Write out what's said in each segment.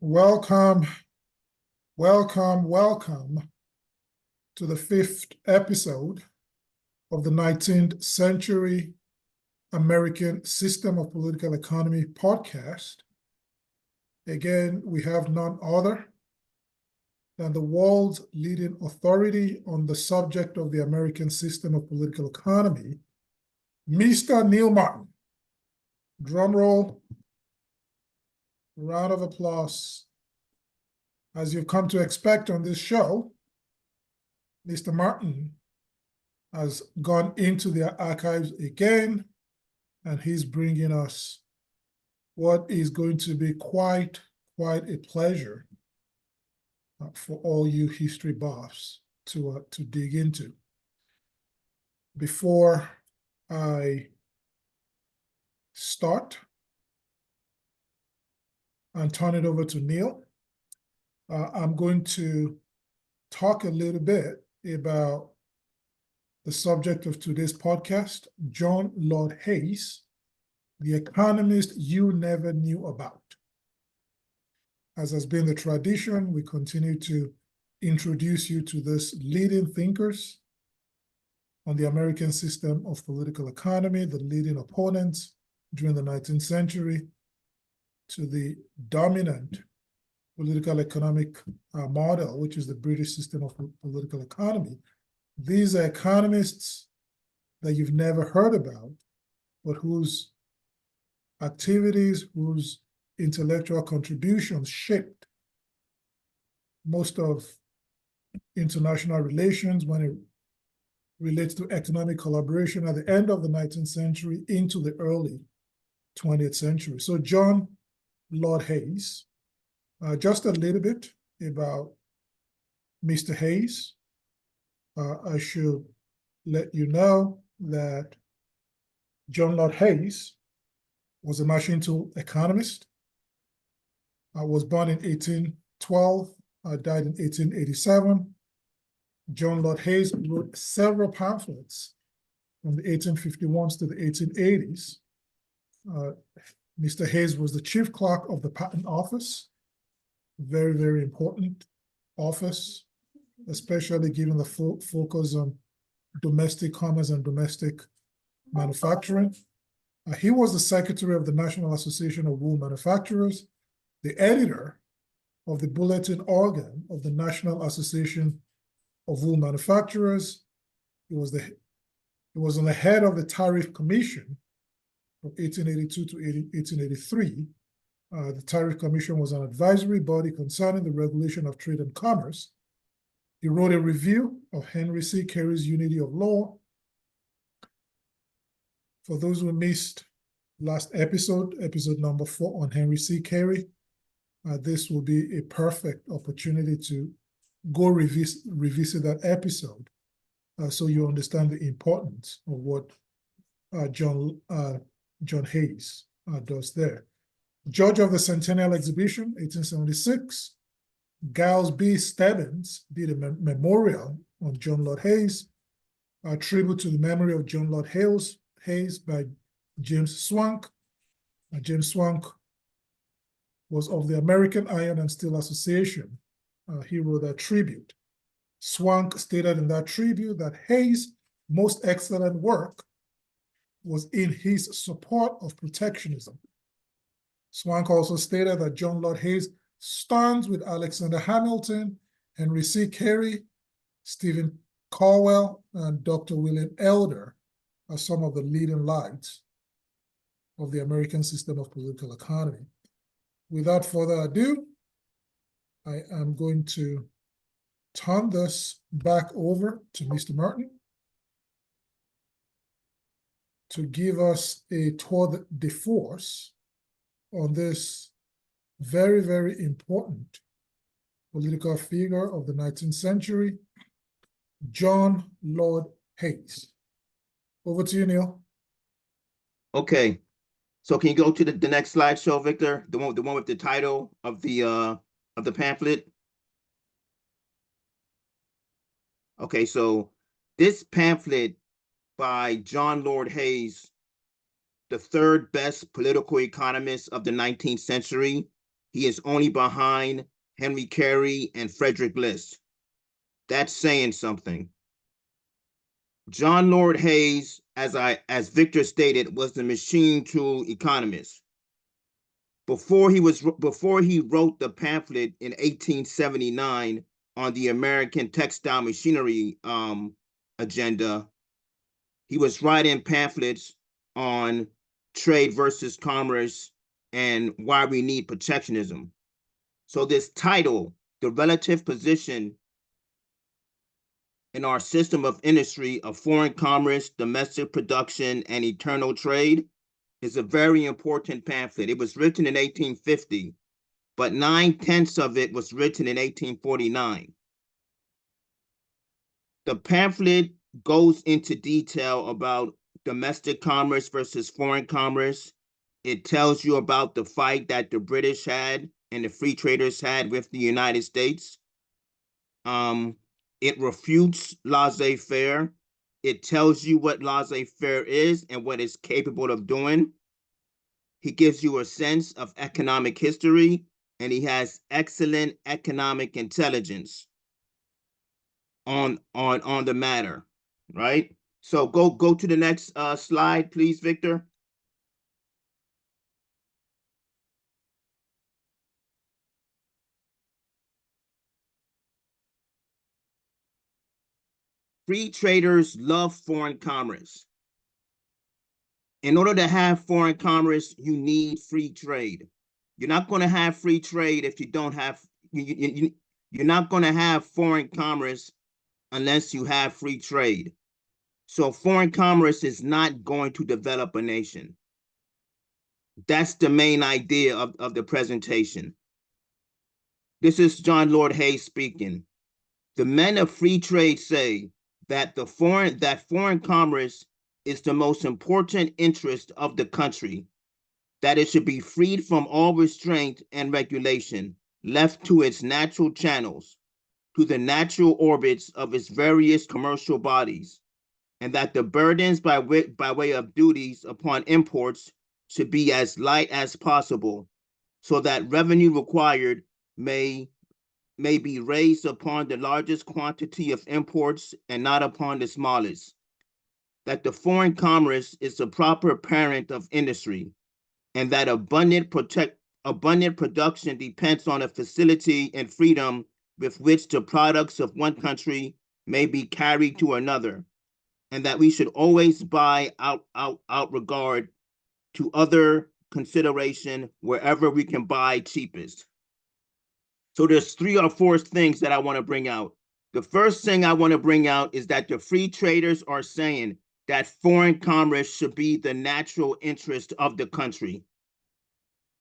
Welcome, welcome to the 5th episode of the 19th Century American System of Political Economy podcast. Again, we have none other than the world's leading authority on the subject of the American system of political economy, Mr. Neil Martin. Drum roll, round of applause. As you've come to expect on this show, Mr. Martin has gone into the archives again, and he's bringing us what is going to be quite a pleasure for all you history buffs to dig into. Before I start and turn it over to Neil, I'm going to talk a little bit about the subject of today's podcast, John Lord Hayes, the economist you never knew about. As has been the tradition, we continue to introduce you to these leading thinkers on the American system of political economy, the leading opponents during the 19th century to the dominant political economic model, which is the British system of political economy. These are economists that you've never heard about, but whose activities, whose intellectual contributions shaped most of international relations when it relates to economic collaboration at the end of the 19th century into the early 20th century. So John Lord Hayes, just a little bit about Mr. Hayes. I should let you know that John Lord Hayes was a machine tool economist. Was born in 1812, died in 1887. John Lord Hayes wrote several pamphlets from the 1851s to the 1880s. Mr. Hayes was the chief clerk of the Patent Office, very important office, especially given the focus on domestic commerce and domestic manufacturing. He was the secretary of the National Association of Wool Manufacturers, the editor of the bulletin organ of the National Association of Wool Manufacturers. He was on the head of the Tariff Commission from 1882 to 1883. The Tariff Commission was an advisory body concerning the regulation of trade and commerce. He wrote a review of Henry Carey's Unity of Law. For those who missed last episode number 4 on Henry Carey, this will be a perfect opportunity to go revisit that episode so you understand the importance of what John Hayes does there. Judge of the Centennial Exhibition, 1876. Giles B. Stebbins did a memorial on John Lord Hayes, a tribute to the memory of John Lord Hayes by James Swank. James Swank was of the American Iron and Steel Association. He wrote a tribute. Swank stated in that tribute that Hayes' most excellent work was in his support of protectionism. Swank also stated that John Lord Hayes stands with Alexander Hamilton, Henry Carey, Stepen Colwell, and Dr. William Elder as some of the leading lights of the American system of political economy. Without further ado, I am going to turn this back over to Mr. Martin to give us a tour de force on this very important political figure of the 19th century, John Lord Hayes. Over to you, Neil. Okay, so can you go to the next slideshow, Victor? The one with the title of the pamphlet. Okay, so this pamphlet by John Lord Hayes, the third best political economist of the 19th century, He is only behind Henry Carey and Frederick List. That's saying something. John Lord Hayes, as Victor stated, was the machine tool economist. Before he wrote the pamphlet in 1879 on the American textile machinery agenda, he was writing pamphlets on trade versus commerce and why we need protectionism. So this title, The Relative Position in Our System of Industry of Foreign Commerce, Domestic Production, and Eternal Trade, is a very important pamphlet. It was written in 1850, but 9/10 of it was written in 1849. The pamphlet goes into detail about domestic commerce versus foreign commerce. It tells you about the fight that the British had and the free traders had with the United States. It refutes laissez-faire. It tells you what laissez-faire is and what it's capable of doing. He gives you a sense of economic history, and he has excellent economic intelligence on the matter, right? So go to the next slide, please, Victor. Free traders love foreign commerce. In order to have foreign commerce, you need free trade. You're not going to have free trade if you don't have, you're not going to have foreign commerce unless you have free trade. So foreign commerce is not going to develop a nation. That's the main idea of the presentation. This is John Lord Hayes speaking. The men of free trade say that foreign commerce is the most important interest of the country, that it should be freed from all restraint and regulation, left to its natural channels, to the natural orbits of its various commercial bodies, and that the burdens by way of duties upon imports should be as light as possible, so that revenue required may be raised upon the largest quantity of imports and not upon the smallest, that the foreign commerce is the proper parent of industry, and that abundant production depends on the facility and freedom with which the products of one country may be carried to another, and that we should always buy out regard to other consideration wherever we can buy cheapest. So there's 3 or 4 things that I want to bring out. The first thing I want to bring out is that the free traders are saying that foreign commerce should be the natural interest of the country.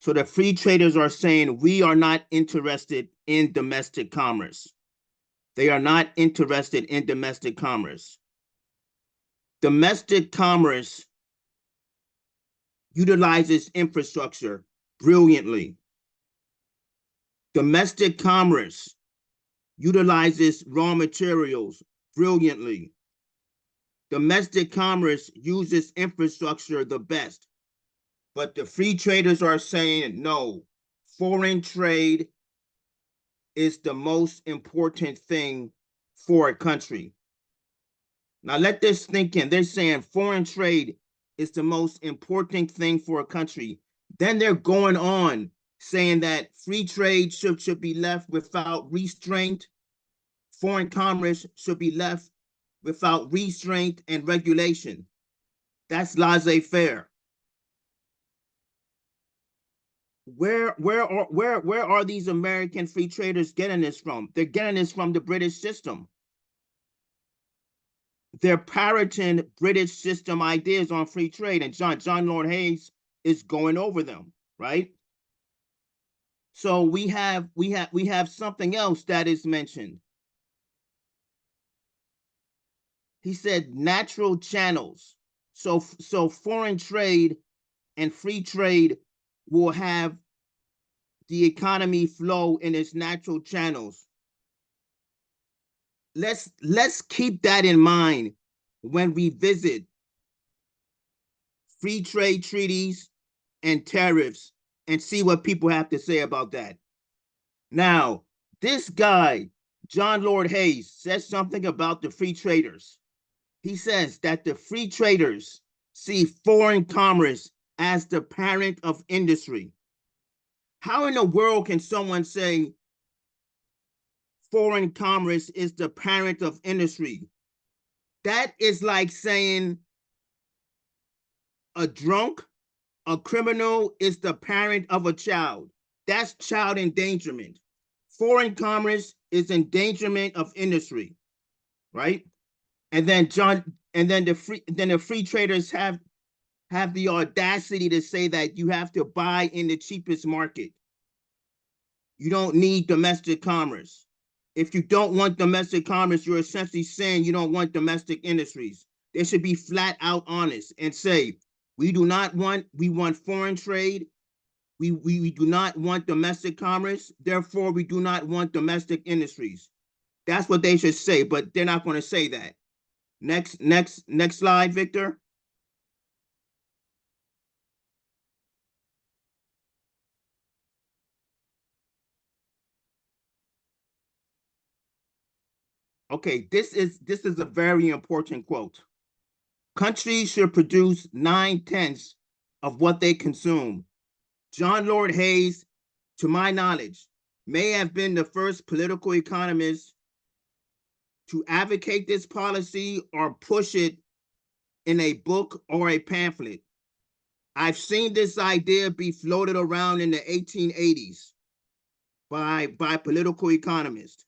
So the free traders are saying we are not interested in domestic commerce. They are not interested in domestic commerce. Domestic commerce utilizes infrastructure brilliantly. Domestic commerce utilizes raw materials brilliantly. Domestic commerce uses infrastructure the best. But the free traders are saying, no, foreign trade is the most important thing for a country. Now let this sink in. They're saying foreign trade is the most important thing for a country. Then they're going on saying that free trade should be left without restraint. Foreign commerce should be left without restraint and regulation. That's laissez-faire. Where are these American free traders getting this from? They're getting this from the British system. They're parroting British system ideas on free trade, and John Lord Hayes is going over them, right? So we have something else that is mentioned. He said natural channels. So foreign trade and free trade will have the economy flow in its natural channels. Let's keep that in mind when we visit free trade treaties and tariffs and see what people have to say about that. Now, this guy, John Lord Hayes, says something about the free traders. He says that the free traders see foreign commerce as the parent of industry. How in the world can someone say foreign commerce is the parent of industry? That is like saying a drunk, a criminal is the parent of a child. That's child endangerment. Foreign commerce is endangerment of industry, right? And then the free traders have the audacity to say that you have to buy in the cheapest market. You don't need domestic commerce. If you don't want domestic commerce, you're essentially saying you don't want domestic industries. They should be flat out honest and say, we want foreign trade. We do not want domestic commerce. Therefore, we do not want domestic industries. That's what they should say, but they're not going to say that. Next slide, Victor. Okay, this is a very important quote. Countries should produce 9/10 of what they consume. John Lord Hayes, to my knowledge, may have been the first political economist to advocate this policy or push it in a book or a pamphlet. I've seen this idea be floated around in the 1880s by political economists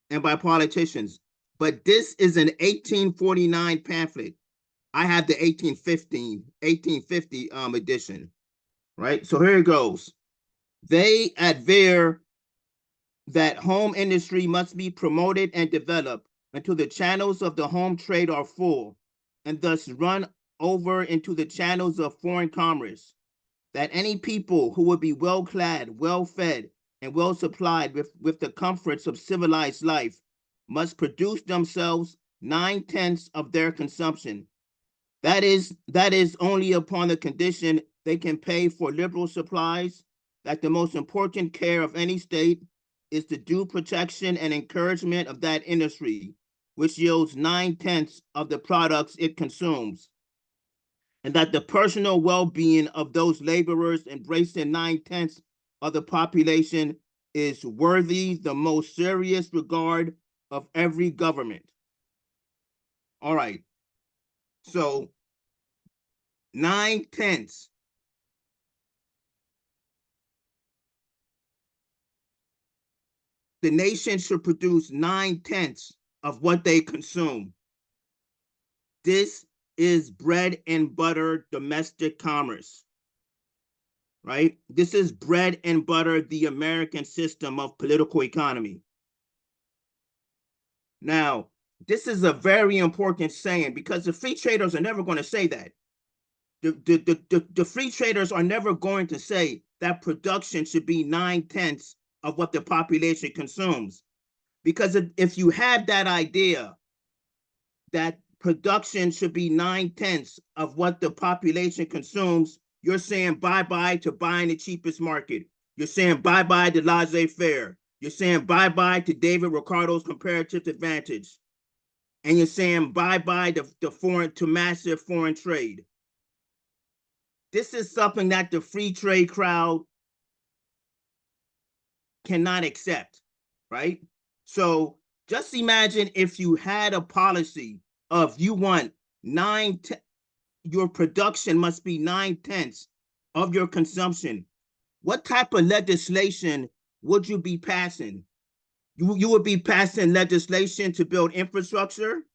and by politicians, but this is an 1849 pamphlet. I have the 1850 edition, right? So here it goes. They aver that home industry must be promoted and developed until the channels of the home trade are full, and thus run over into the channels of foreign commerce. That any people who would be well clad, well fed, and well supplied with the comforts of civilized life must produce themselves 9/10 of their consumption. That is only upon the condition they can pay for liberal supplies, that the most important care of any state is the due protection and encouragement of that industry, which yields 9/10 of the products it consumes, and that the personal well-being of those laborers embracing 9/10 of the population is worthy the most serious regard of every government. All right. So 9/10. The nation should produce 9/10 of what they consume. This is bread and butter domestic commerce, right? This is bread and butter, the American system of political economy. Now, this is a very important saying because the free traders are never going to say that. The free traders are never going to say that production should be 9/10 of what the population consumes. Because if you have that idea that production should be 9/10 of what the population consumes, you're saying bye-bye to buying the cheapest market. You're saying bye-bye to laissez-faire. You're saying bye-bye to David Ricardo's comparative advantage. And you're saying bye-bye to massive foreign trade. This is something that the free trade crowd cannot accept, right? So just imagine if you had a policy of you want your production must be 9/10 of your consumption. What type of legislation would you be passing? You would be passing legislation to build infrastructure.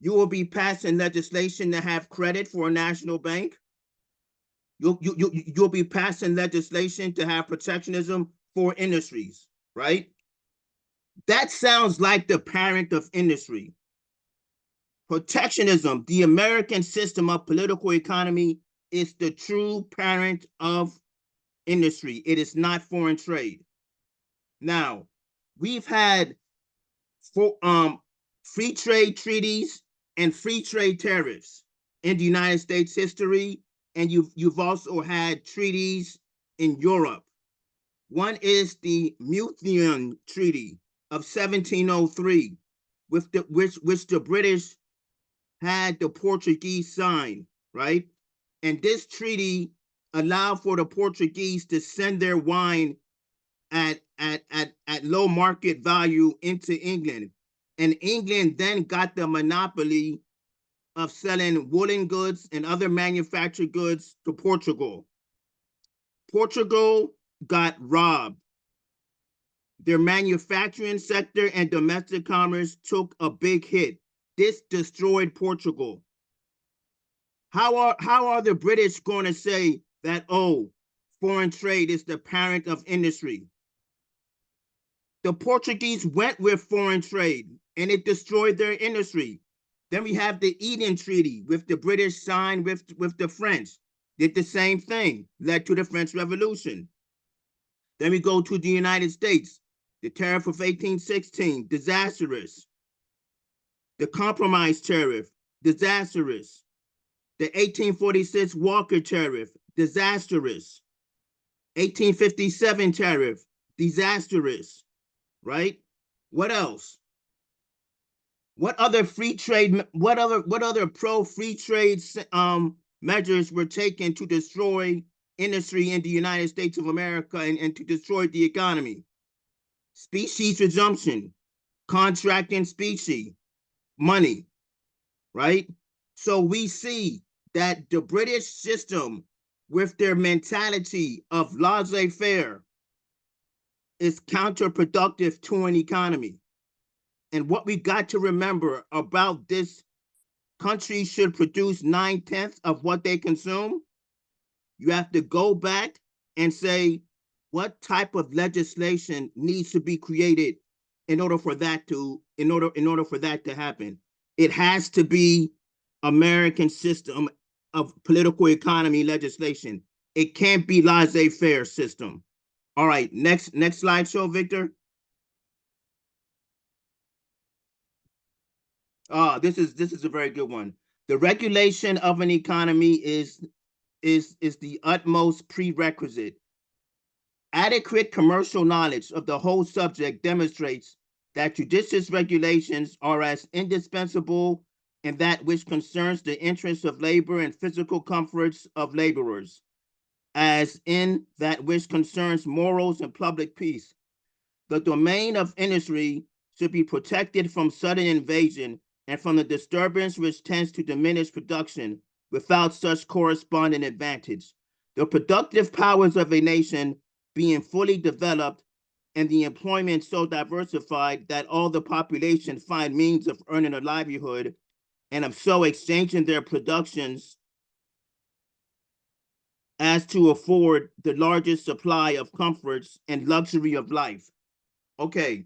You will be passing legislation to have credit for a national bank. You'll be passing legislation to have protectionism for industries, right? That sounds like the parent of industry. Protectionism, the American system of political economy, is the true parent of industry. It is not foreign trade. Now, we've had free trade treaties and free trade tariffs in the United States history, and you've also had treaties in Europe. One is the Muthian Treaty of 1703, which the British had the Portuguese sign, right? And this treaty allowed for the Portuguese to send their wine at low market value into England. And England then got the monopoly of selling woolen goods and other manufactured goods to Portugal. Portugal got robbed. Their manufacturing sector and domestic commerce took a big hit. This destroyed Portugal. How are the British going to say that, oh, foreign trade is the parent of industry? The Portuguese went with foreign trade and it destroyed their industry. Then we have the Eden Treaty, with the British signed with the French. Did the same thing, led to the French Revolution. Then we go to the United States, the tariff of 1816, disastrous. The Compromise Tariff, disastrous. The 1846 Walker Tariff, disastrous. 1857 Tariff, disastrous, right? What else? What other free trade, what other pro-free trade measures were taken to destroy industry in the United States of America and to destroy the economy? Species resumption, contracting specie, money, right? So we see that the British system, with their mentality of laissez-faire, is counterproductive to an economy. And what we got to remember about this, country should produce 9/10 of what they consume. You have to go back and say, what type of legislation needs to be created in order for that to happen? It has to be American system of political economy legislation. It can't be laissez-faire system. All right, next slideshow, Victor. This is a very good one. The regulation of an economy is the utmost prerequisite. Adequate commercial knowledge of the whole subject demonstrates that judicious regulations are as indispensable in that which concerns the interests of labor and physical comforts of laborers, as in that which concerns morals and public peace. The domain of industry should be protected from sudden invasion and from the disturbance which tends to diminish production without such corresponding advantage. The productive powers of a nation being fully developed and the employment so diversified that all the population find means of earning a livelihood and of so exchanging their productions as to afford the largest supply of comforts and luxury of life. Okay,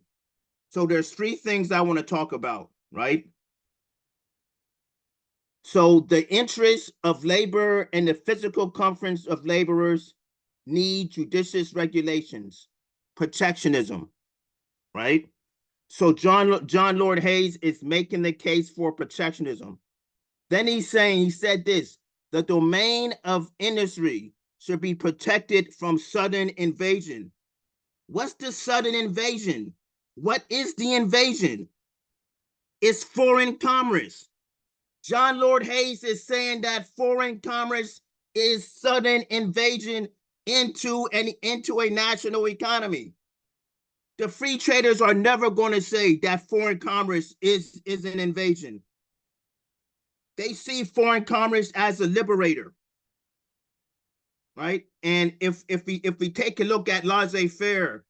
so there's three things I want to talk about, right? So the interests of labor and the physical comforts of laborers need judicious regulations, protectionism, right? So John Lord Hayes is making the case for protectionism. Then he said this: the domain of industry should be protected from sudden invasion. What's the sudden invasion? What is the invasion? It's foreign commerce. John Lord Hayes is saying that foreign commerce is sudden invasion into a national economy. The free traders are never going to say that foreign commerce is an invasion. They see foreign commerce as a liberator, right? And if we take a look at laissez-faire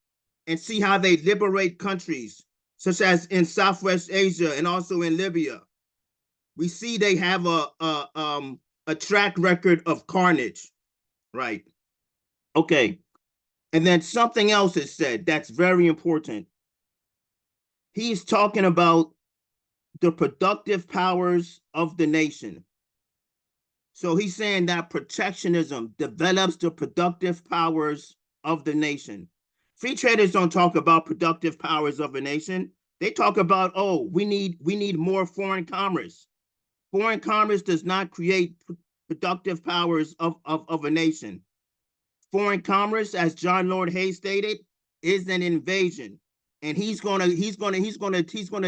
and see how they liberate countries, such as in Southwest Asia and also in Libya, we see they have a track record of carnage, right? Okay, and then something else is said that's very important. He's talking about the productive powers of the nation. So he's saying that protectionism develops the productive powers of the nation. Free traders don't talk about productive powers of a nation. They talk about, oh, we need more foreign commerce. Foreign commerce does not create productive powers of a nation. foreign commerce, as John Lord Hayes stated, is an invasion. And he's gonna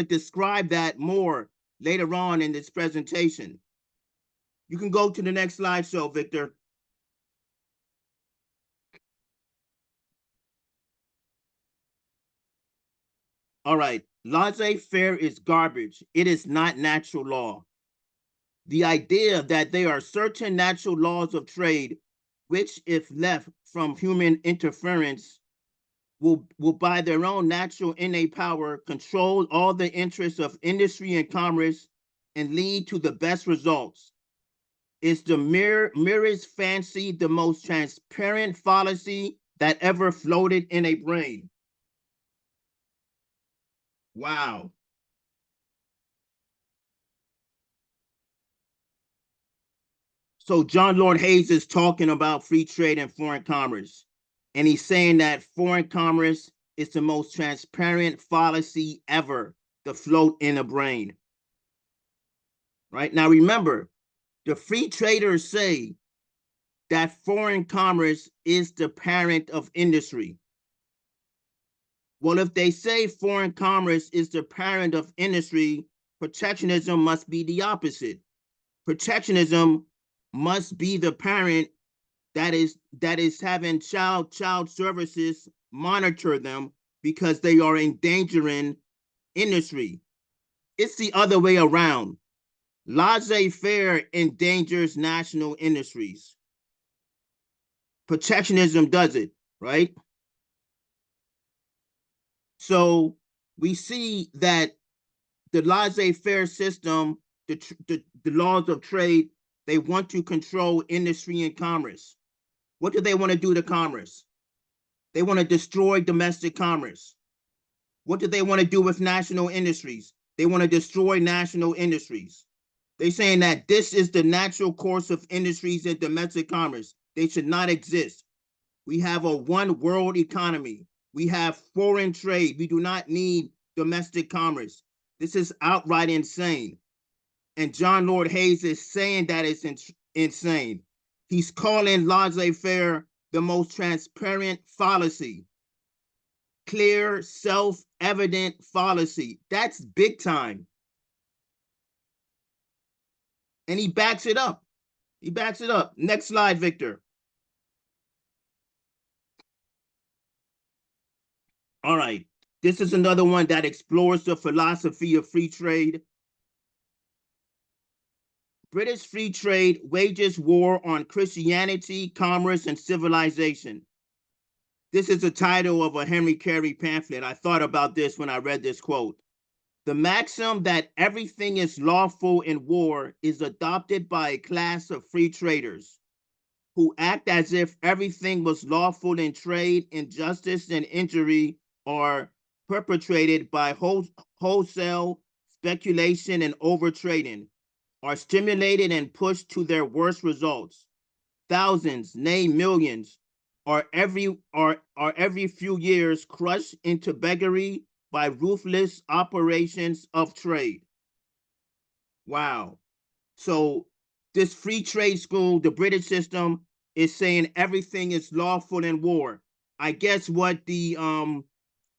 describe that more later on in this presentation. You can go to the next slideshow, Victor. All right, laissez-faire is garbage. It is not natural law. The idea that there are certain natural laws of trade, which, if left from human interference, will by their own natural innate power control all the interests of industry and commerce and lead to the best results, is the merest fancy, the most transparent fallacy that ever floated in a brain. Wow. So John Lord Hayes is talking about free trade and foreign commerce. And he's saying that foreign commerce is the most transparent fallacy ever to float in a brain. Right? Now remember, the free traders say that foreign commerce is the parent of industry. Well, if they say foreign commerce is the parent of industry, protectionism must be the opposite. Protectionism must be the parent that is having child services monitor them because they are endangering industry. It's the other way around. Laissez-faire endangers national industries. Protectionism does it, right? So we see that the laissez-faire system, the laws of trade, they want to control industry and commerce. What do they want to do to commerce? They want to destroy domestic commerce. What do they want to do with national industries? They want to destroy national industries. They're saying that this is the natural course of industries and domestic commerce. They should not exist. We have a one world economy. We have foreign trade. We do not need domestic commerce. This is outright insane. And John Lord Hayes is saying that it's insane. He's calling laissez-faire the most transparent fallacy. Clear, self-evident fallacy. That's big time. And he backs it up. He backs it up. Next slide, Victor. All right. This is another one that explores the philosophy of free trade. British free trade wages war on Christianity, commerce, and civilization. This is the title of a Henry Carey pamphlet. I thought about this when I read this quote. The maxim that everything is lawful in war is adopted by a class of free traders who act as if everything was lawful in trade. Injustice and injury are perpetrated by wholesale speculation and overtrading, are stimulated and pushed to their worst results. Thousands, nay millions, are every few years crushed into beggary by ruthless operations of trade. Wow. So this free trade school, the British system, is saying everything is lawful in war. I guess what the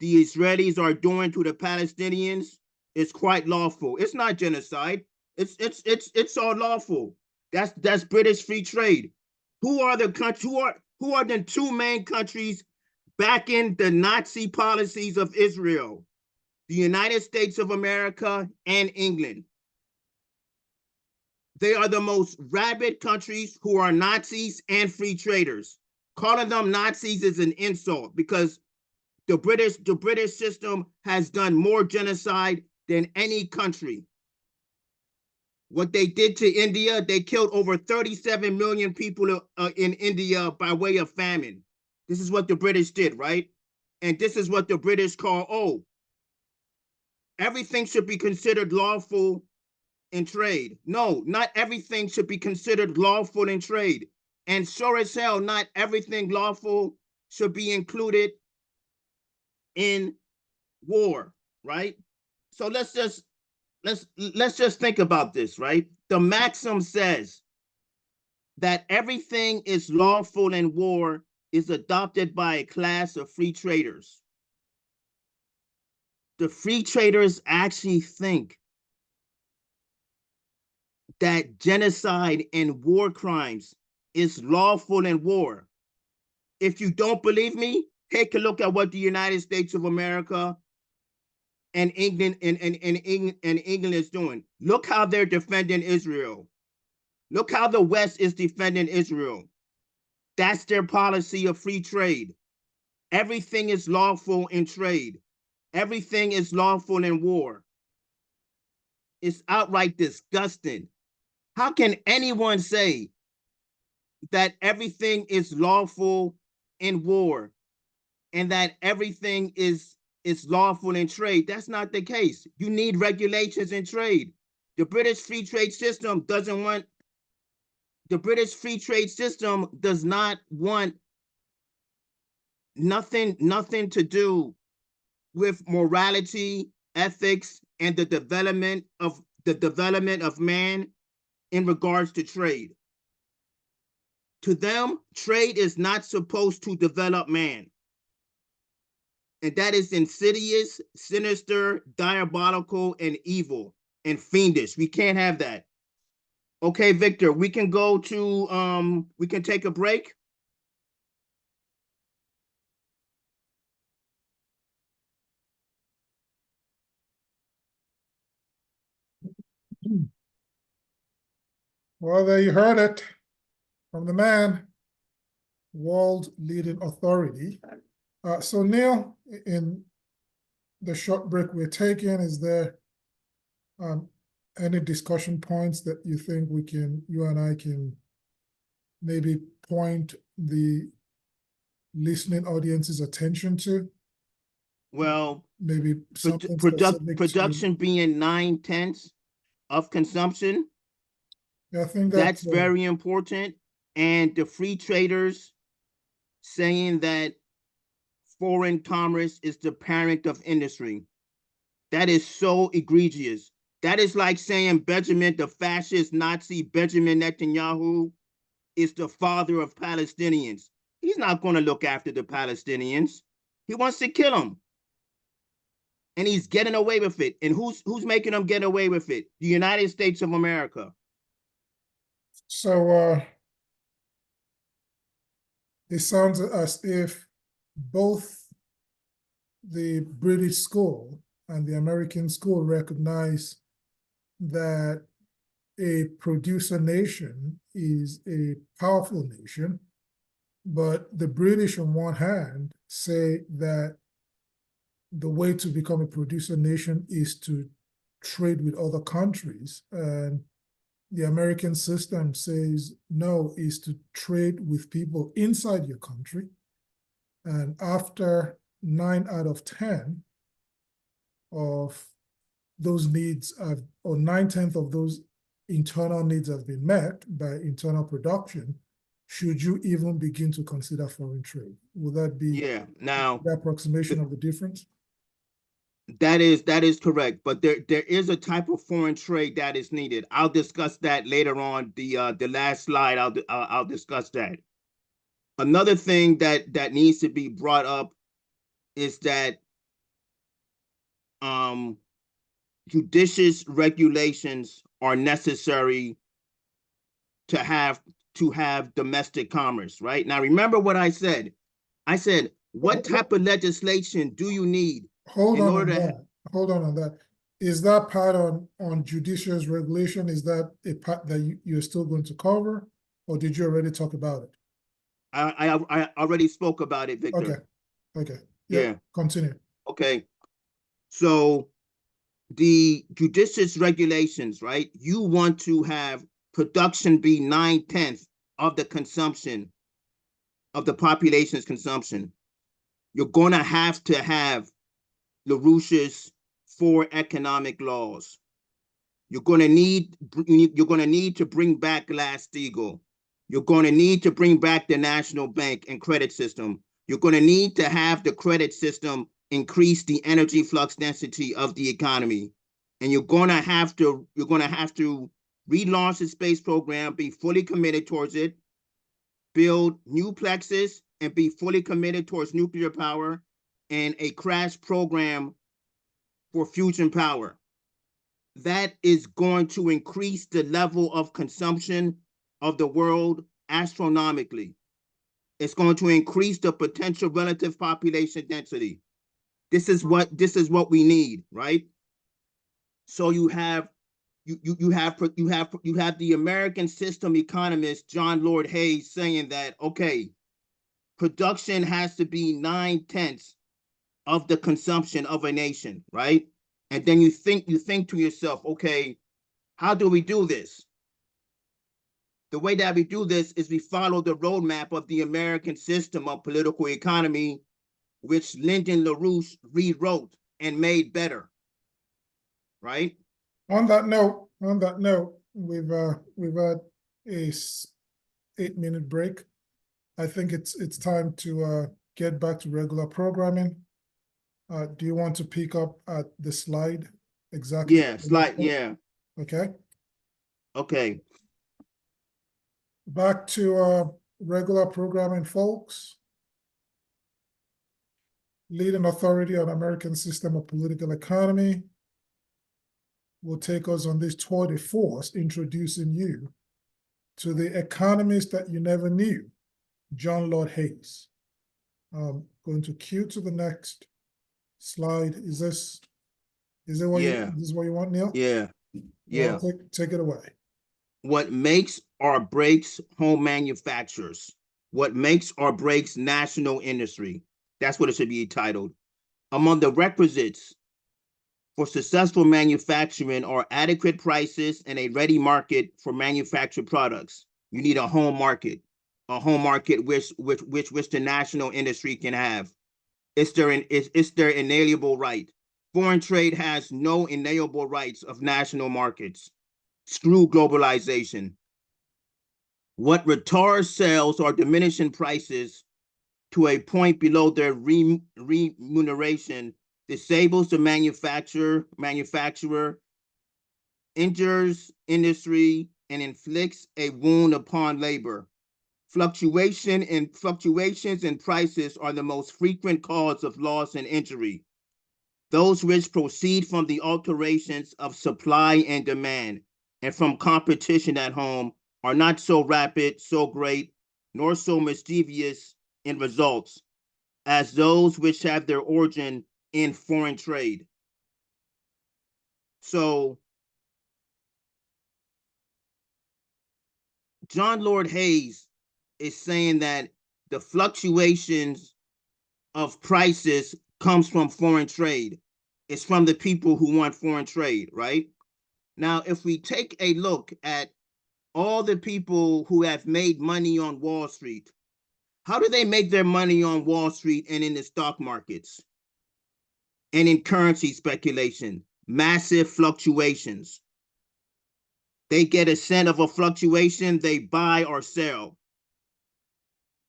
Israelis are doing to the Palestinians is quite lawful. It's not genocide. It's all lawful. That's British free trade. Who are the two main countries backing the Nazi policies of Israel? The United States of America and England. They are the most rabid countries who are Nazis and free traders. Calling them Nazis is an insult because the British system has done more genocide than any country. What they did to India, they killed over 37 million people in India by way of famine. This is what the British did, right? And this is what the British call, oh, everything should be considered lawful in trade. No, not everything should be considered lawful in trade. And sure as hell, not everything lawful should be included in war, right? So let's just think about this, right? The maxim says that everything is lawful in war is adopted by a class of free traders. The free traders actually think that genocide and war crimes is lawful in war. If you don't believe me, take a look at what the United States of America and England and England is doing. Look how they're defending Israel. Look how the West is defending Israel. That's their policy of free trade. Everything is lawful in trade. Everything is lawful in war. It's outright disgusting. How can anyone say that everything is lawful in war and that everything is lawful in trade? That's not the case. You need regulations in trade. The British free trade system does not want nothing to do with morality, ethics, and the development of man in regards to trade. To them, trade is not supposed to develop man. And that is insidious, sinister, diabolical, and evil, and fiendish. We can't have that. Okay, Victor, we can go to, we can take a break. Well, there you heard it from the man, world leading authority. So Neil, in the short break we're taking, is there any discussion points that you think you and I can maybe point the listening audience's attention to? Well, maybe something specific production being 9/10 of consumption. Yeah, I think that's very important. And the free traders saying that foreign commerce is the parent of industry. That is so egregious. That is like saying Benjamin, the fascist Nazi Benjamin Netanyahu, is the father of Palestinians. He's not going to look after the Palestinians. He wants to kill them. And he's getting away with it. And who's making him get away with it? The United States of America. So it sounds as if both the British school and the American school recognize that a producer nation is a powerful nation, but the British on one hand say that the way to become a producer nation is to trade with other countries, and the American system says no, is to trade with people inside your country. And after 9 out of 10 of those needs have, or 9/10 of those internal needs have been met by internal production, should you even begin to consider foreign trade? Will that be now the approximation of the difference? That is correct, but there is a type of foreign trade that is needed. I'll discuss that later on. The last slide, I'll discuss that. Another thing that needs to be brought up is that judicious regulations are necessary to have domestic commerce, right? Now remember what I said. I said, what type of legislation do you need? Hold on on that. Is that part on judicious regulation? Is that a part that you're still going to cover, or did you already talk about it? I already spoke about it, Victor. Okay. Yeah. Continue. Okay. So the judicious regulations, right? You want to have production be 9/10 of the consumption of the population's consumption. You're going to have LaRouche's 4 economic laws. You're going to need to bring back Glass-Steagall. You're going to need to bring back the national bank and credit system. You're going to need to have the credit system increase the energy flux density of the economy. And you're going to have to relaunch the space program, be fully committed towards it, build new plexes and be fully committed towards nuclear power and a crash program for fusion power. That is going to increase the level of consumption of the world astronomically. It's going to increase the potential relative population density. This is what we need, right? So you have the American system economist John Lord Hayes saying that, okay, production has to be 9/10 of the consumption of a nation, right? And then you think to yourself, okay, how do we do this? The way that we do this is we follow the roadmap of the American system of political economy, which Lyndon LaRouche rewrote and made better, right? On that note, we've had a 8-minute break. I think it's time to get back to regular programming. Do you want to pick up at the slide exactly? Yeah, slide, yeah. Okay. Okay. Back to regular programming, folks. Leading authority on American system of political economy will take us on this tour de force, introducing you to the economist that you never knew, John Lord Hayes. Going to cue to the next slide. Is this what you want, Neil? Yeah. Yeah. Well, take it away. What makes or breaks home manufacturers? What makes or breaks national industry? That's what it should be titled. Among the requisites for successful manufacturing are adequate prices and a ready market for manufactured products. You need a home market which the national industry can have. It's their inalienable right. Foreign trade has no inalienable rights of national markets. Screw globalization. What retards sales or diminishing prices to a point below their remuneration disables the manufacturer, injures industry, and inflicts a wound upon labor. Fluctuations in prices are the most frequent cause of loss and injury. Those which proceed from the alterations of supply and demand and from competition at home are not so rapid, so great, nor so mischievous in results as those which have their origin in foreign trade. So John Lord Hayes is saying that the fluctuations of prices comes from foreign trade. It's from the people who want foreign trade, right? Now, if we take a look at all the people who have made money on Wall Street, how do they make their money on Wall Street and in the stock markets and in currency speculation? Massive fluctuations. They get a cent of a fluctuation, they buy or sell.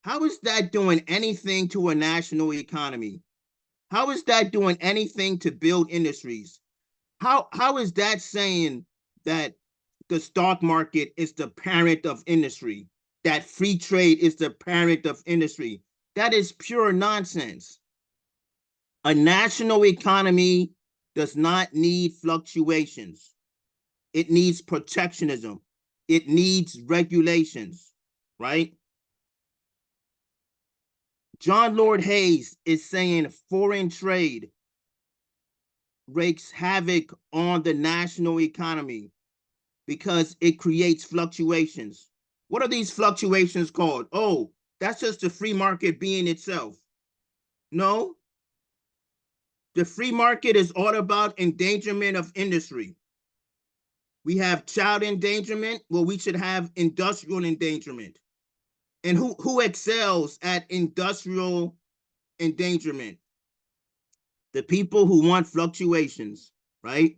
How is that doing anything to a national economy? How is that doing anything to build industries? How is that saying that the stock market is the parent of industry, that free trade is the parent of industry? That is pure nonsense. A national economy does not need fluctuations. It needs protectionism. It needs regulations, right? John Lord Hayes is saying foreign trade wreaks havoc on the national economy because it creates fluctuations. What are these fluctuations called? Oh, that's just the free market being itself. No, the free market is all about endangerment of industry. We have child endangerment. Well, we should have industrial endangerment. And who excels at industrial endangerment? The people who want fluctuations, right?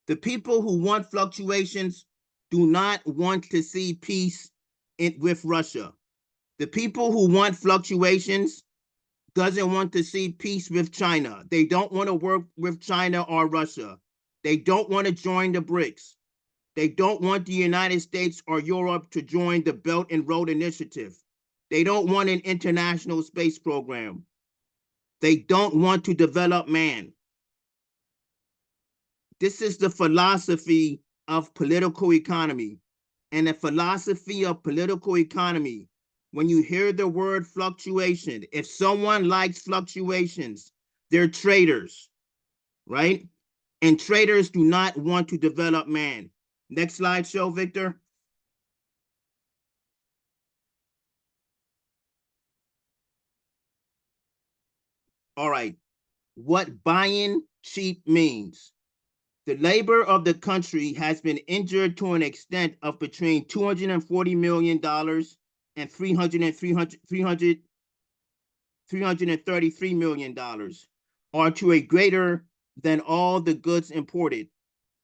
The people who want fluctuations do not want to see peace with Russia. The people who want fluctuations doesn't want to see peace with China. They don't want to work with China or Russia. They don't want to join the BRICS. They don't want the United States or Europe to join the Belt and Road Initiative. They don't want an international space program. They don't want to develop man. This is the philosophy of political economy. And the philosophy of political economy, when you hear the word fluctuation, if someone likes fluctuations, they're traders, right? And traders do not want to develop man. Next slide show, Victor. All right, what buying cheap means. The labor of the country has been injured to an extent of between $240 million and $333 million, or to a greater than all the goods imported.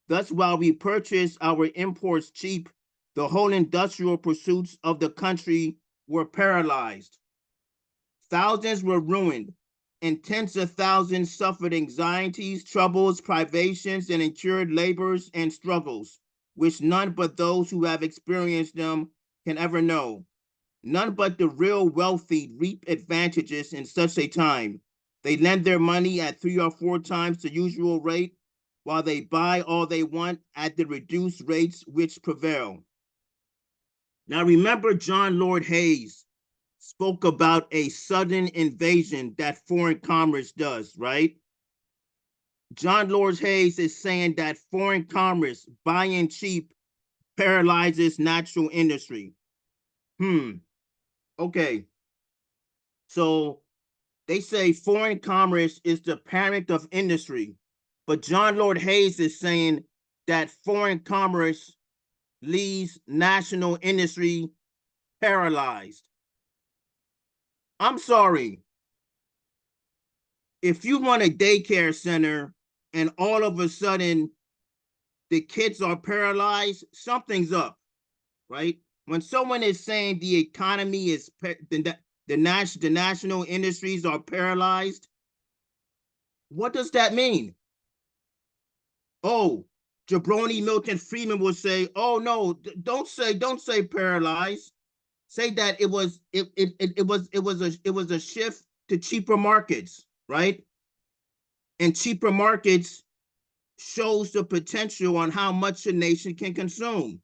Thus, while we purchase our imports cheap, the whole industrial pursuits of the country were paralyzed. Thousands were ruined, and tens of thousands suffered anxieties, troubles, privations, and incurred labors and struggles, which none but those who have experienced them can ever know. None but the real wealthy reap advantages in such a time. They lend their money at 3 or 4 times the usual rate, while they buy all they want at the reduced rates which prevail. Now remember, John Lord Hayes spoke about a sudden invasion that foreign commerce does, right? John Lord Hayes is saying that foreign commerce, buying cheap, paralyzes natural industry. Okay. So they say foreign commerce is the parent of industry, but John Lord Hayes is saying that foreign commerce leaves national industry paralyzed. I'm sorry. If you run a daycare center and all of a sudden the kids are paralyzed, something's up, right? When someone is saying the economy is, the national industries are paralyzed, what does that mean? Oh, Jabroni Milton Friedman will say, oh no, don't say paralyzed. Say that it was a shift to cheaper markets, right? And cheaper markets shows the potential on how much a nation can consume.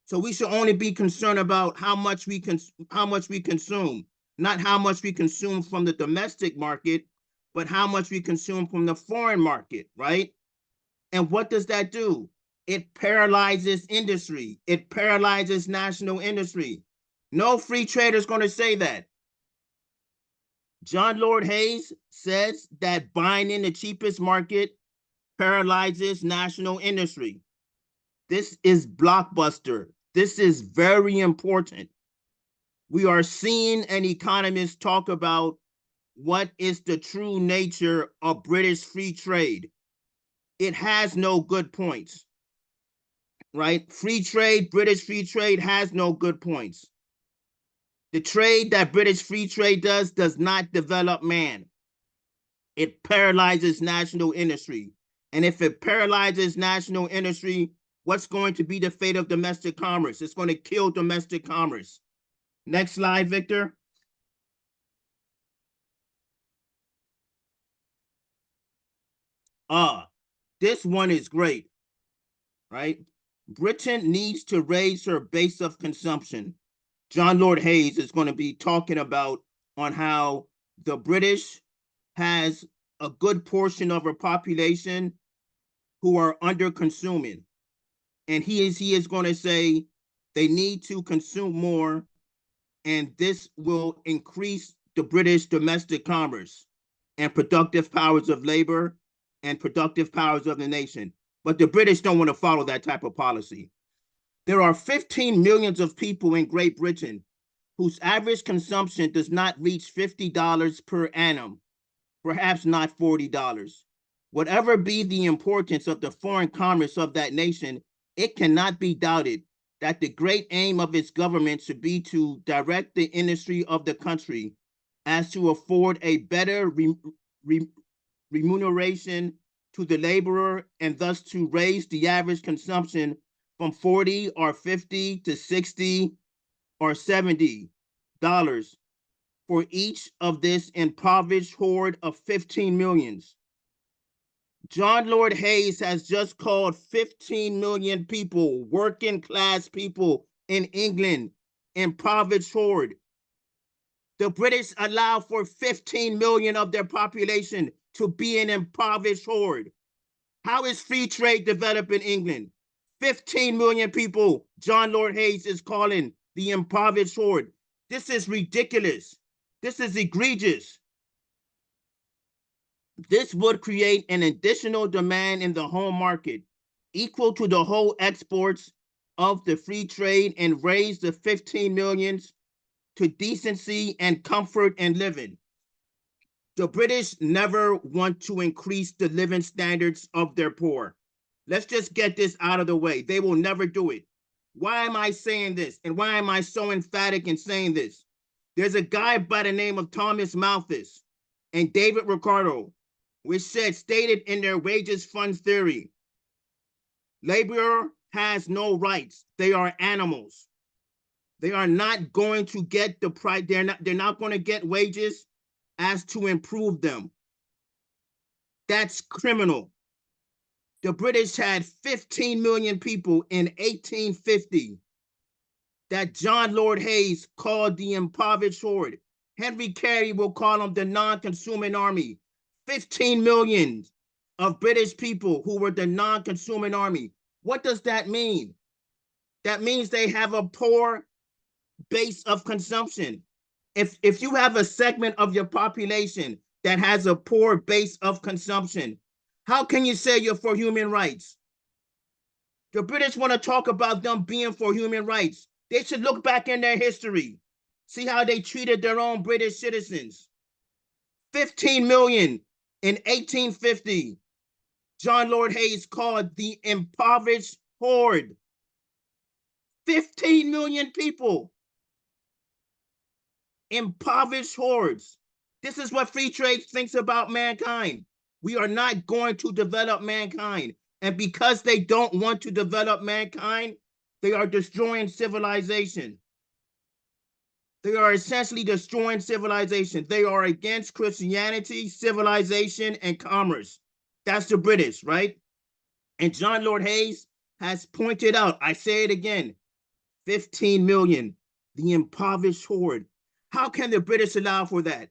So we should only be concerned about how much we consume, not how much we consume from the domestic market, but how much we consume from the foreign market, right? And what does that do? It paralyzes industry. It paralyzes national industry. No free trader is going to say that. John Lord Hayes says that buying in the cheapest market paralyzes national industry. This is blockbuster. This is very important. We are seeing an economist talk about what is the true nature of British free trade. It has no good points, right? Free trade, British free trade has no good points. The trade that British free trade does not develop man. It paralyzes national industry. And if it paralyzes national industry, what's going to be the fate of domestic commerce? It's going to kill domestic commerce. Next slide, Victor. This one is great, right? Britain needs to raise her base of consumption. John Lord Hayes is going to be talking about on how the British has a good portion of her population who are under consuming. And he is going to say they need to consume more, and this will increase the British domestic commerce and productive powers of labor and productive powers of the nation. But the British don't want to follow that type of policy. There are 15 millions of people in Great Britain whose average consumption does not reach $50 per annum, perhaps not $40. Whatever be the importance of the foreign commerce of that nation, it cannot be doubted that the great aim of its government should be to direct the industry of the country as to afford a better remuneration to the laborer, and thus to raise the average consumption from 40 or 50 to 60 or 70. for each of this impoverished horde of 15 millions. John Lord Hayes has just called 15 million people, working class people in England, impoverished horde. The British allow for 15 million of their population to be an impoverished horde. How is free trade developed in England? 15 million people, John Lord Hayes is calling the impoverished horde. This is ridiculous. This is egregious. This would create an additional demand in the home market equal to the whole exports of the free trade and raise the 15 millions to decency and comfort and living. The British never want to increase the living standards of their poor. Let's just get this out of the way. They will never do it. Why am I saying this? And why am I so emphatic in saying this? There's a guy by the name of Thomas Malthus and David Ricardo, which stated in their wages fund theory, labor has no rights. They are animals. They are not going to get the price. They're not going to get wages as to improve them. That's criminal. The British had 15 million people in 1850 that John Lord Hayes called the impoverished horde. Henry Carey will call them the non-consuming army. 15 million of British people who were the non-consuming army. What does that mean? That means they have a poor base of consumption. If you have a segment of your population that has a poor base of consumption, how can you say you're for human rights? The British want to talk about them being for human rights. They should look back in their history, see how they treated their own British citizens. 15 million in 1850, John Lord Hayes called the impoverished horde. 15 million people. Impoverished hordes. This is what free trade thinks about mankind. We are not going to develop mankind. And because they don't want to develop mankind, they are destroying civilization. They are essentially destroying civilization. They are against Christianity, civilization, and commerce. That's the British, right? And John Lord Hayes has pointed out, I say it again, 15 million, the impoverished horde. How can the British allow for that?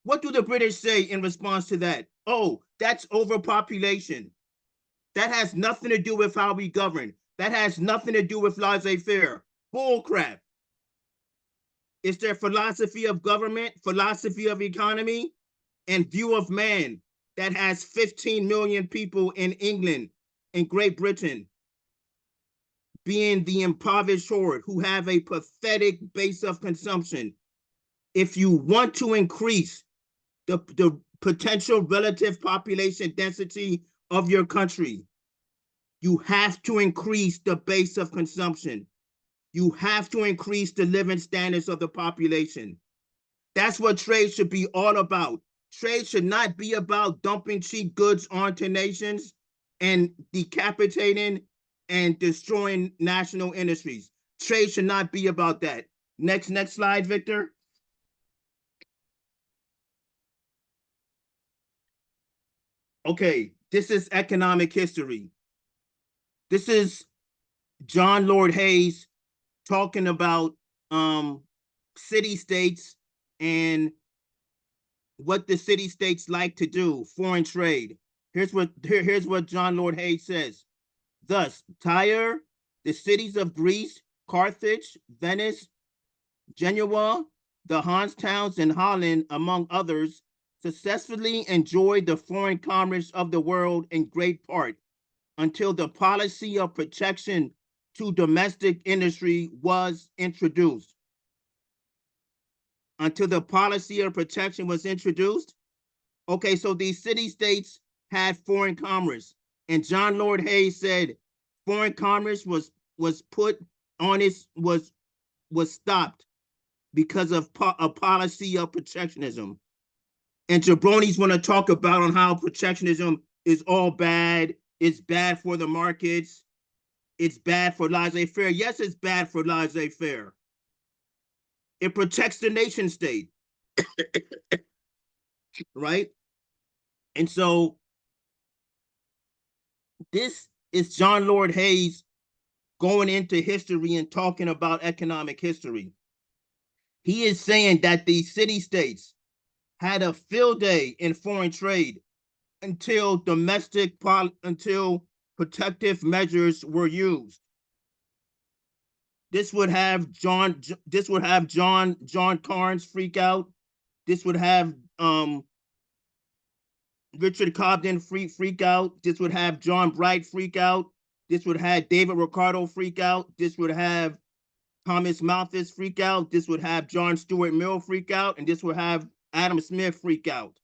What do the British say in response to that? Oh, that's overpopulation. That has nothing to do with how we govern. That has nothing to do with laissez-faire. Bull crap. It's their philosophy of government, philosophy of economy, and view of man that has 15 million people in England and Great Britain being the impoverished horde who have a pathetic base of consumption. If you want to increase the potential relative population density of your country, you have to increase the base of consumption. You have to increase the living standards of the population. That's what trade should be all about. Trade should not be about dumping cheap goods onto nations and decapitating and destroying national industries. Trade should not be about that. Next slide, Victor. Okay, this is economic history. This is John Lord Hayes talking about city-states and what the city-states like to do, foreign trade. Here's what John Lord Hayes says. Thus, Tyre, the cities of Greece, Carthage, Venice, Genoa, the Hanse towns in Holland, among others, successfully enjoyed the foreign commerce of the world in great part until the policy of protection to domestic industry was introduced. Until the policy of protection was introduced. Okay, so these city-states had foreign commerce, and John Lord Hayes said foreign commerce was put on its was stopped because of a policy of protectionism. And jabronis want to talk about on how protectionism is all bad. It's bad for the markets. It's bad for laissez-faire. Yes, it's bad for laissez-faire. It protects the nation state, right? And so this is John Lord Hayes going into history and talking about economic history. He is saying that these city-states had a field day in foreign trade until protective measures were used. This would have John Carnes freak out. This would have Richard Cobden freak out. This would have John Bright freak out. This would have David Ricardo freak out. This would have Thomas Malthus freak out. This would have John Stuart Mill freak out. And this would have Adam Smith freak out.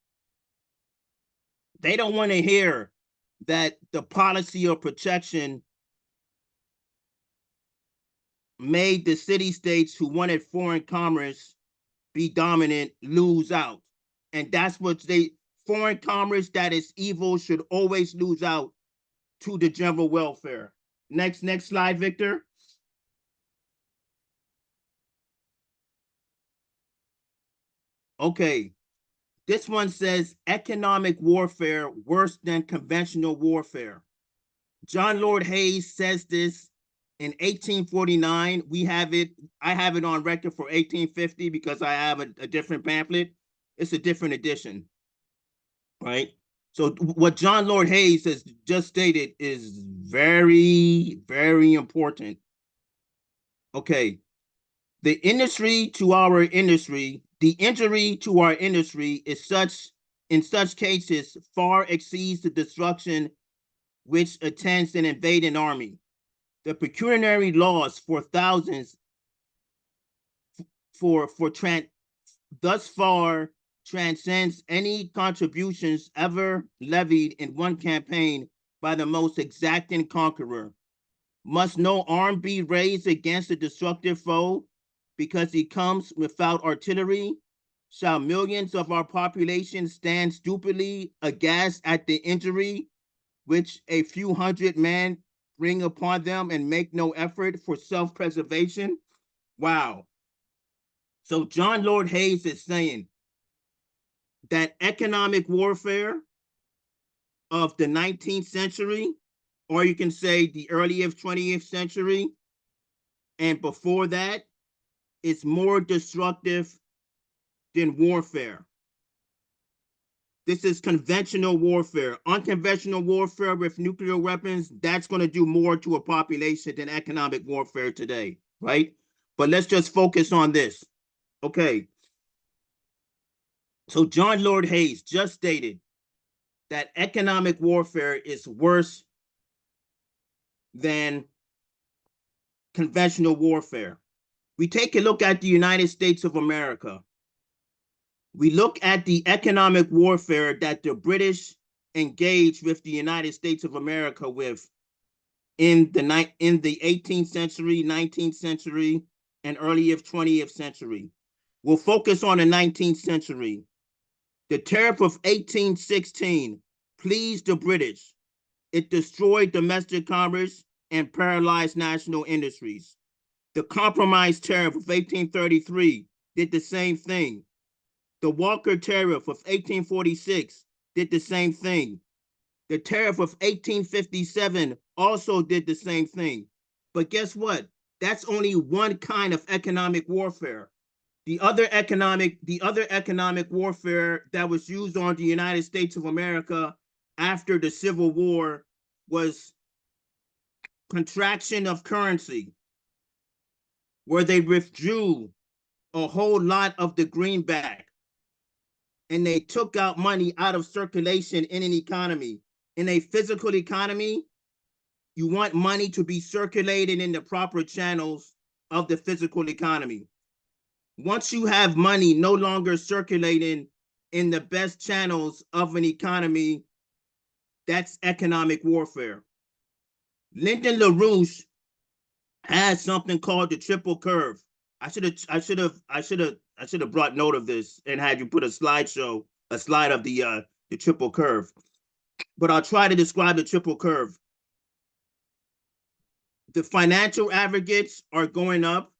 They don't want to hear that the policy of protection made the city-states who wanted foreign commerce be dominant lose out. And that's what foreign commerce that is evil should always lose out to the general welfare. Next slide, Victor. Okay, this one says economic warfare worse than conventional warfare. John Lord Hayes says this in 1849. I have it on record for 1850 because I have a different pamphlet. It's a different edition, right? So what John Lord Hayes has just stated is very, very important. Okay, the injury to our industry is in such cases far exceeds the destruction which attends an invading army. The pecuniary loss for thousands thus far transcends any contributions ever levied in one campaign by the most exacting conqueror. Must no arm be raised against the destructive foe because he comes without artillery? Shall millions of our population stand stupidly aghast at the injury which a few hundred men bring upon them and make no effort for self-preservation? Wow. So John Lord Hayes is saying that economic warfare of the 19th century, or you can say the earliest 20th century, and before that, is more destructive than warfare. This is conventional warfare. Unconventional warfare with nuclear weapons, that's going to do more to a population than economic warfare today, right? But let's just focus on this. Okay. So John Lord Hayes just stated that economic warfare is worse than conventional warfare. We take a look at the United States of America. We look at the economic warfare that the British engaged with the United States of America with in the 18th century, 19th century, and earliest 20th century. We'll focus on the 19th century. The Tariff of 1816 pleased the British. It destroyed domestic commerce and paralyzed national industries. The Compromise Tariff of 1833 did the same thing. The Walker Tariff of 1846 did the same thing. The Tariff of 1857 also did the same thing. But guess what? That's only one kind of economic warfare. The other economic warfare that was used on the United States of America after the Civil War was contraction of currency, where they withdrew a whole lot of the greenback and they took out money out of circulation in an economy. In a physical economy, you want money to be circulated in the proper channels of the physical economy. Once you have money no longer circulating in the best channels of an economy, that's economic warfare. Lyndon LaRouche has something called the triple curve. I should have brought note of this and had you put a slide of the triple curve. But I'll try to describe the triple curve. The financial aggregates are going up.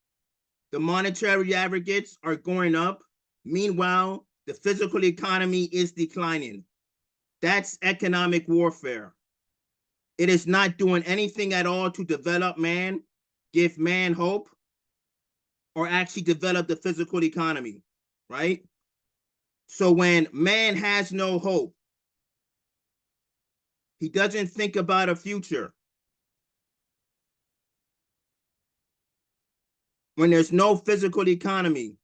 The monetary aggregates are going up. Meanwhile, the physical economy is declining. That's economic warfare. It is not doing anything at all to develop man, give man hope, or actually develop the physical economy, right? So when man has no hope, he doesn't think about a future. When there's no physical economy,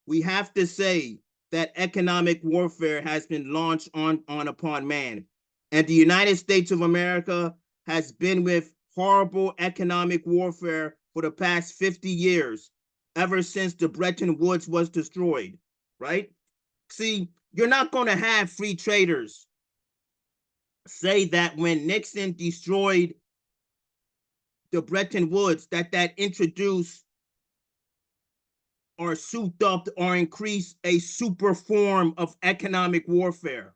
we have to say that economic warfare has been launched on upon man. And the United States of America has been with horrible economic warfare for the past 50 years, ever since the Bretton Woods was destroyed, right? See, you're not going to have free traders say that when Nixon destroyed the Bretton Woods, that introduced or souped up or increased a super form of economic warfare.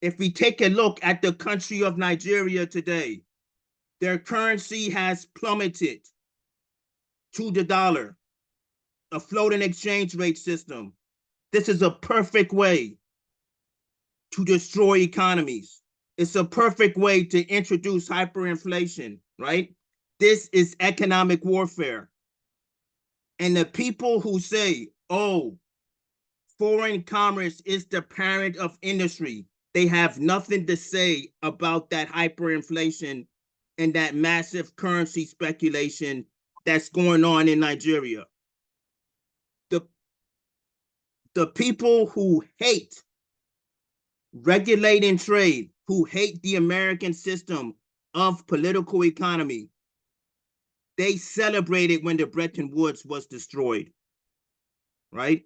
If we take a look at the country of Nigeria today, their currency has plummeted to the dollar, a floating exchange rate system. This is a perfect way to destroy economies. It's a perfect way to introduce hyperinflation, right? This is economic warfare. And the people who say, oh, foreign commerce is the parent of industry, they have nothing to say about that hyperinflation and that massive currency speculation that's going on in Nigeria. The people who hate regulating trade, who hate the American system of political economy, they celebrated when the Bretton Woods was destroyed, right?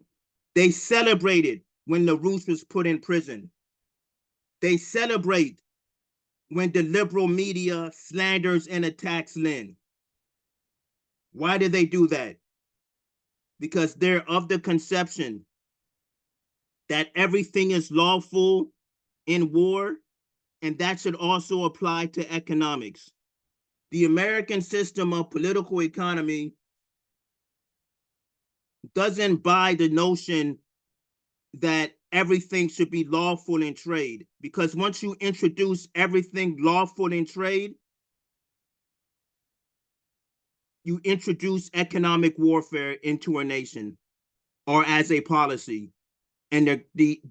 They celebrated when LaRouche was put in prison. They celebrate when the liberal media slanders and attacks Lynn. Why do they do that? Because they're of the conception that everything is lawful in war, and that should also apply to economics. The American system of political economy doesn't buy the notion that everything should be lawful in trade, because once you introduce everything lawful in trade, you introduce economic warfare into a nation or as a policy. And the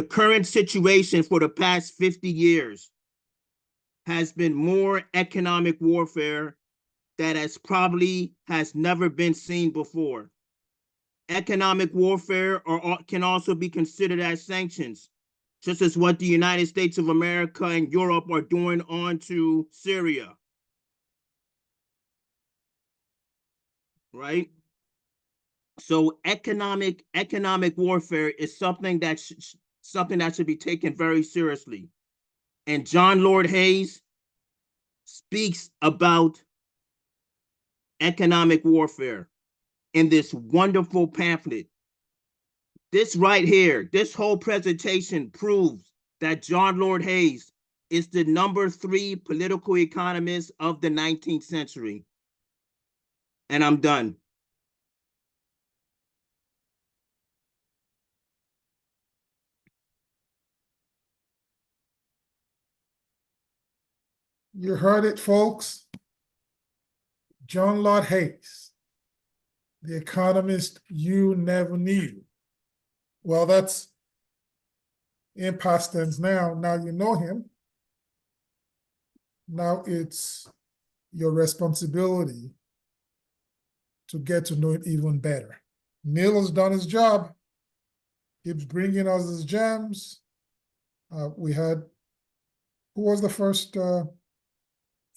current situation for the past 50 years has been more economic warfare that has never been seen before. Economic warfare can also be considered as sanctions, just as what the United States of America and Europe are doing on to Syria, right? So economic warfare is something that should be taken very seriously. And John Lord Hayes speaks about economic warfare in this wonderful pamphlet. This right here, this whole presentation proves that John Lord Hayes is the number 3 political economist of the 19th century. And I'm done. You heard it, folks. John Lord Hayes, the economist you never knew. Well, that's in past tense now. Now you know him. Now it's your responsibility to get to know it even better. Neil has done his job, keeps bringing us his gems. We had, who was the first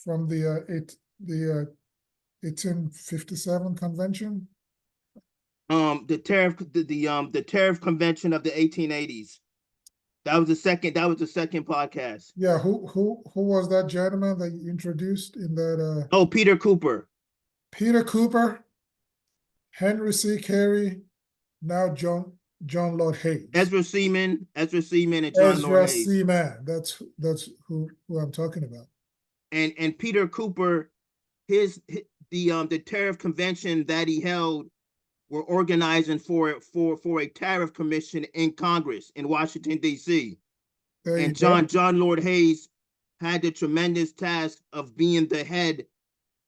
from the 1857 convention? The tariff convention of the 1880s. That was the second podcast. Yeah, who was that gentleman that you introduced in that? Oh, Peter Cooper. Peter Cooper, Henry Carey, now John Lord Hayes. Ezra Seaman, and John Lord Hayes. Ezra Seaman, that's who I'm talking about. And Peter Cooper, the tariff convention that he held were organizing for a tariff commission in Congress in Washington, D.C. There you And go. John Lord Hayes had the tremendous task of being the head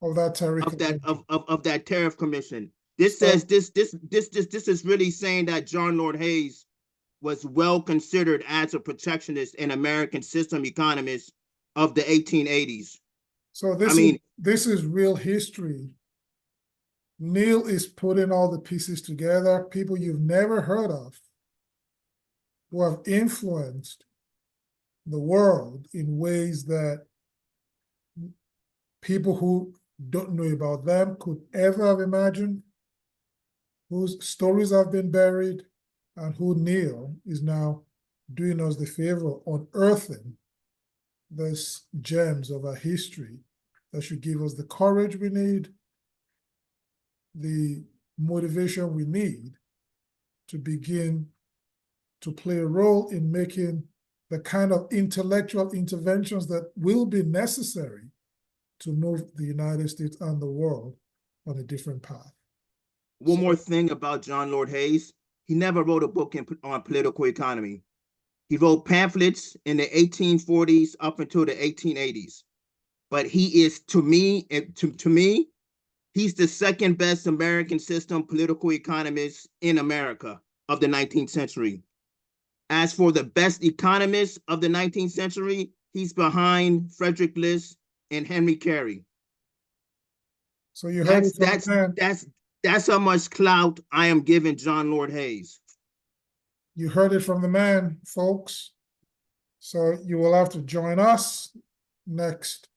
Of that tariff of that convention. of that tariff commission. This So- says this is really saying that John Lord Hayes was well considered as a protectionist and American system economist of the 1880s. So I mean, this is real history. Neil is putting all the pieces together, people you've never heard of, who have influenced the world in ways that people who don't know about them could ever have imagined, whose stories have been buried, and who Neil is now doing us the favor of unearthing these gems of our history that should give us the courage we need, the motivation we need to begin to play a role in making the kind of intellectual interventions that will be necessary to move the United States and the world on a different path. One more thing about John Lord Hayes, he never wrote a book on political economy. He wrote pamphlets in the 1840s up until the 1880s. But he is, to me, he's the second best American system political economist in America of the 19th century. As for the best economist of the 19th century, he's behind Frederick List and Henry Carey. So you heard it from the man. That's how much clout I am giving John Lord Hayes. You heard it from the man, folks. So you will have to join us next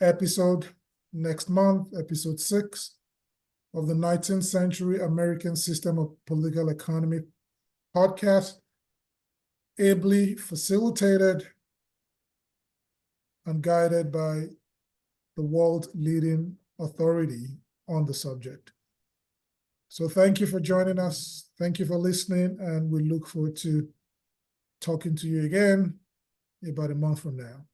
episode, next month, episode 6 of the 19th Century American System of Political Economy podcast, ably facilitated and guided by the world leading authority on the subject. So thank you for joining us. Thank you for listening, and we look forward to talking to you again about a month from now.